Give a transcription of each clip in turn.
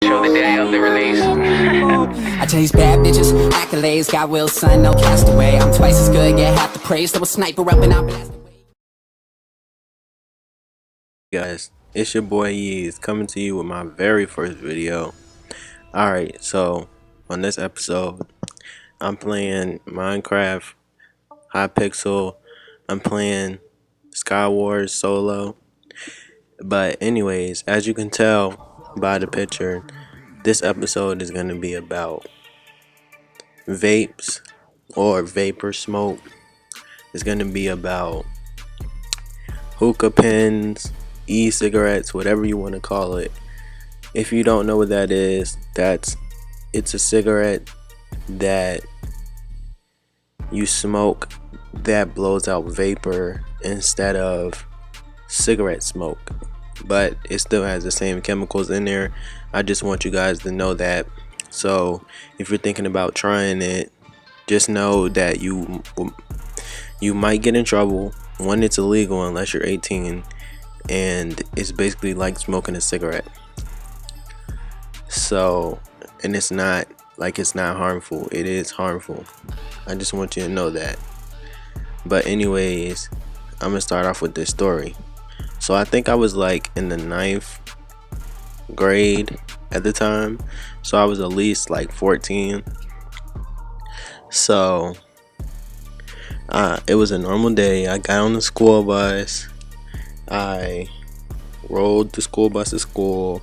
Show the day of the release. I chase bad bitches, accolades, got will, son, no castaway. I'm twice as good, get half the praise. Throw a sniper up and I blast away. Guys, it's your boy Yeez coming to you with my very first video. Alright, so on this episode I'm playing Minecraft Hypixel. I'm playing Skywars solo. But anyways, as you can tell by the picture, this episode is going to be about vapes or vapor smoke. It's going to be about hookah pens, e-cigarettes, whatever you want to call it. If you don't know what that is, it's a cigarette that you smoke that blows out vapor instead of cigarette smoke, but it still has the same chemicals in there. I just want you guys to know that. So if you're thinking about trying it, just know that you might get in trouble. One, it's illegal unless you're 18, and it's basically like smoking a cigarette. So, and it's not harmful. It is harmful. I just want you to know that. But anyways, I'm gonna start off with this story. So I think I was like in the 9th grade at the time, so I was at least like 14. So it was a normal day. I got on the school bus. I rode the school bus to school.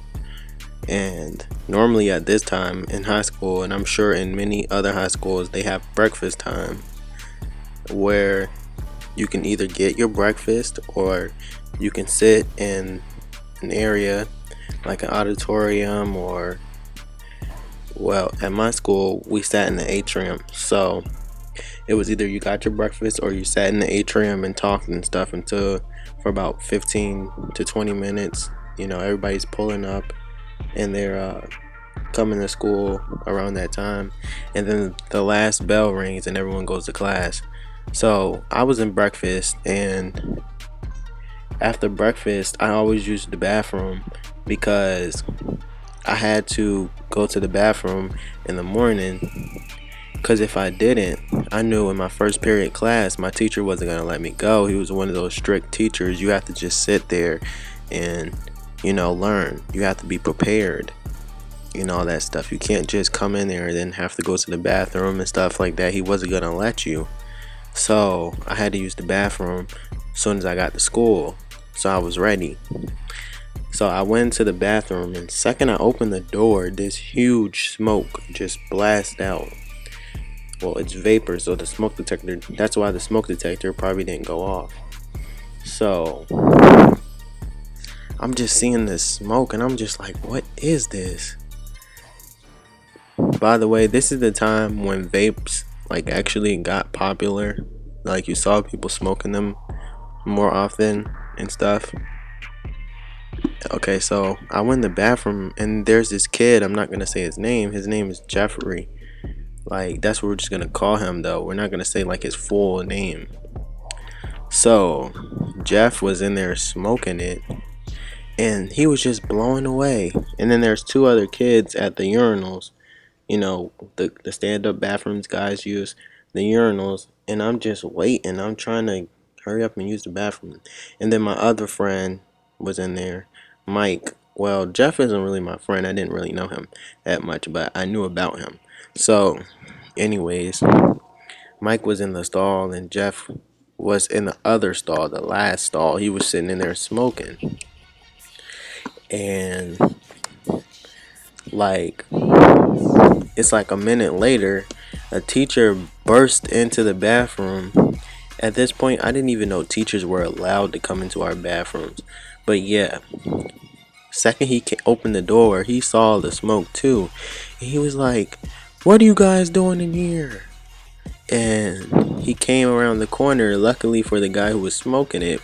And normally at this time in high school, and I'm sure in many other high schools, they have breakfast time where you can either get your breakfast or you can sit in an area like an auditorium, or, well, at my school we sat in the atrium. So it was either you got your breakfast or you sat in the atrium and talked and stuff for about 15 to 20 minutes. You know, everybody's pulling up and they're coming to school around that time, and then the last bell rings and everyone goes to class. So I was in breakfast, and after breakfast I always used the bathroom because I had to go to the bathroom in the morning, because if I didn't, I knew in my first period class my teacher wasn't going to let me go. He was one of those strict teachers. You have to just sit there and, you know, learn. You have to be prepared, you know, all that stuff. You can't just come in there and then have to go to the bathroom and stuff like that. He wasn't gonna let you. So I had to use the bathroom as soon as I got to school, so I was ready. So I went to the bathroom, and second I opened the door, this huge smoke just blasted out. Well, it's vapor, so the smoke detector, that's why the smoke detector probably didn't go off. So I'm just seeing this smoke and I'm just like, what is this? By the way, this is the time when vapes like actually got popular. Like, you saw people smoking them more often and stuff. Okay, so I went in the bathroom and there's this kid. I'm not gonna say his name. His name is Jeffrey. Like, that's what we're just gonna call him though. We're not gonna say like his full name. So Jeff was in there smoking it, and he was just blowing away. And then there's two other kids at the urinals. You know, the stand-up bathrooms guys use, the urinals. And I'm just waiting. I'm trying to hurry up and use the bathroom. And then my other friend was in there, Mike. Well, Jeff isn't really my friend. I didn't really know him that much, but I knew about him. So anyways, Mike was in the stall and Jeff was in the other stall, the last stall. He was sitting in there smoking. And like, it's like a minute later, a teacher burst into the bathroom. At this point, I didn't even know teachers were allowed to come into our bathrooms. But yeah, second he opened the door, he saw the smoke too. And he was like, "What are you guys doing in here?" And he came around the corner. Luckily for the guy who was smoking it,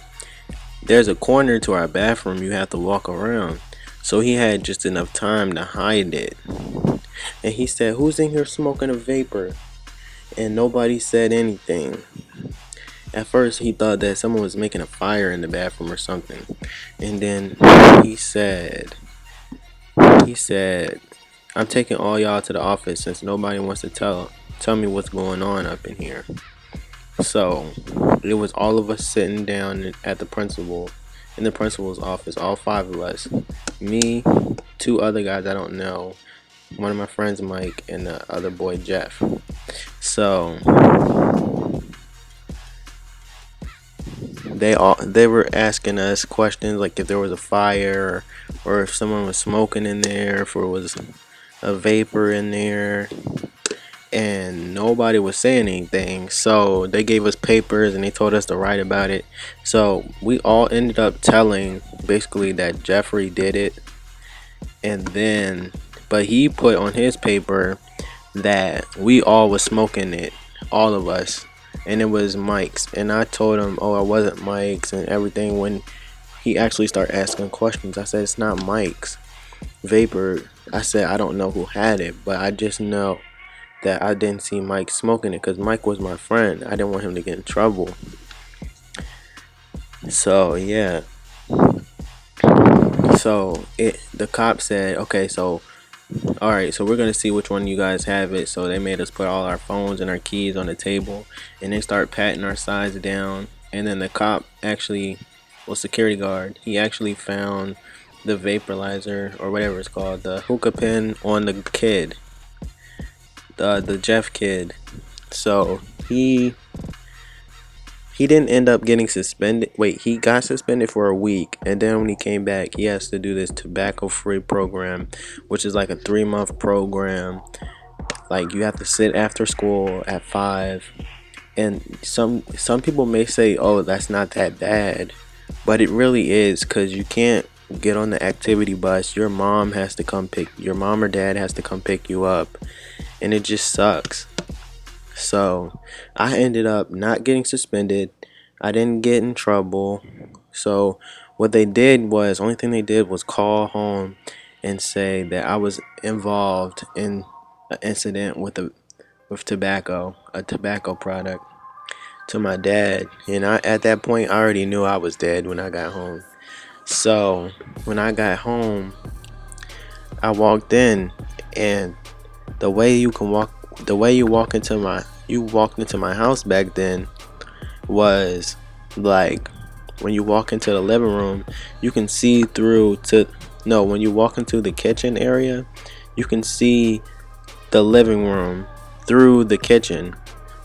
there's a corner to our bathroom you have to walk around. So he had just enough time to hide it. And he said, "Who's in here smoking a vapor?" And nobody said anything. At first he thought that someone was making a fire in the bathroom or something. And then he said, he said, "I'm taking all y'all to the office since nobody wants to tell me what's going on up in here." So it was all of us sitting down at the principal in the principal's office, all five of us. Me, two other guys I don't know, one of my friends Mike, and the other boy Jeff. So they were asking us questions like if there was a fire or if someone was smoking in there, if there was a vapor in there, and nobody was saying anything. So they gave us papers and they told us to write about it. So we all ended up telling basically that Jeffrey did it, and then but he put on his paper that we all was smoking it, all of us, and it was Mike's. And I told him, oh, it wasn't Mike's and everything. When he actually started asking questions, I said, it's not Mike's vapor. I said, I don't know who had it, but I just know that I didn't see Mike smoking it because Mike was my friend. I didn't want him to get in trouble. So yeah. So the cop said, okay, so alright, so we're gonna see which one you guys have it. So they made us put all our phones and our keys on the table, and they start patting our sides down. And then the cop actually, well, security guard, he actually found the vaporizer or whatever it's called, the hookah pen on the kid, the Jeff kid. So he didn't end up getting suspended. Wait, he got suspended for a week, and then when he came back, he has to do this tobacco-free program, which is like a 3-month program. Like you have to sit after school at 5, and some people may say, "Oh, that's not that bad," but it really is, because you can't get on the activity bus. Your mom or dad has to come pick you up, and it just sucks. So I ended up not getting suspended. I didn't get in trouble. So what they did was, only thing they did was call home and say that I was involved in an incident with a tobacco product, to my dad. And at that point I already knew I was dead when I got home. So when I got home, I walked in, and the way you walked into my house back then was like, when you walk into the living room, you can see through to no when you walk into the kitchen area, you can see the living room through the kitchen.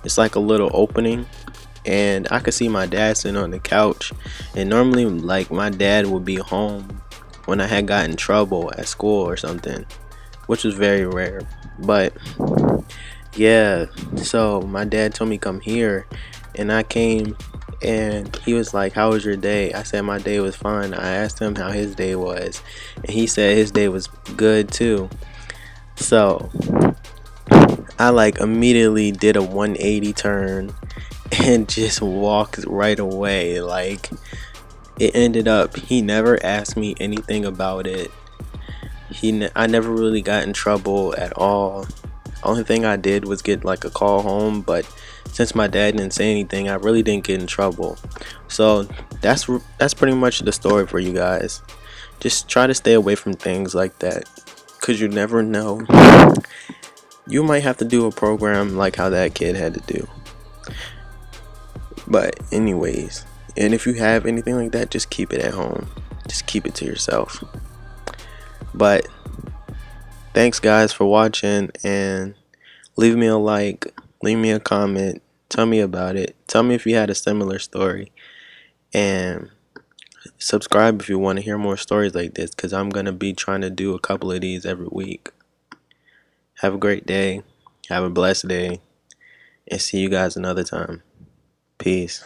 It's like a little opening, and I could see my dad sitting on the couch. And normally, like, my dad would be home when I had gotten in trouble at school or something, which was very rare. But yeah, so my dad told me come here, and I came, and he was like, how was your day? I said my day was fine. I asked him how his day was, and he said his day was good too. So I like immediately did a 180 turn and just walked right away. Like, it ended up, he never asked me anything about it. I never really got in trouble at all. Only thing I did was get like a call home, but since my dad didn't say anything, I really didn't get in trouble. So that's pretty much the story for you guys. Just try to stay away from things like that, cause you never know. You might have to do a program like how that kid had to do. But anyways, and if you have anything like that, just keep it at home. Just keep it to yourself. But thanks guys for watching, and leave me a like, leave me a comment, tell me about it, tell me if you had a similar story, and subscribe if you want to hear more stories like this, because I'm going to be trying to do a couple of these every week. Have a great day, have a blessed day, and see you guys another time. Peace.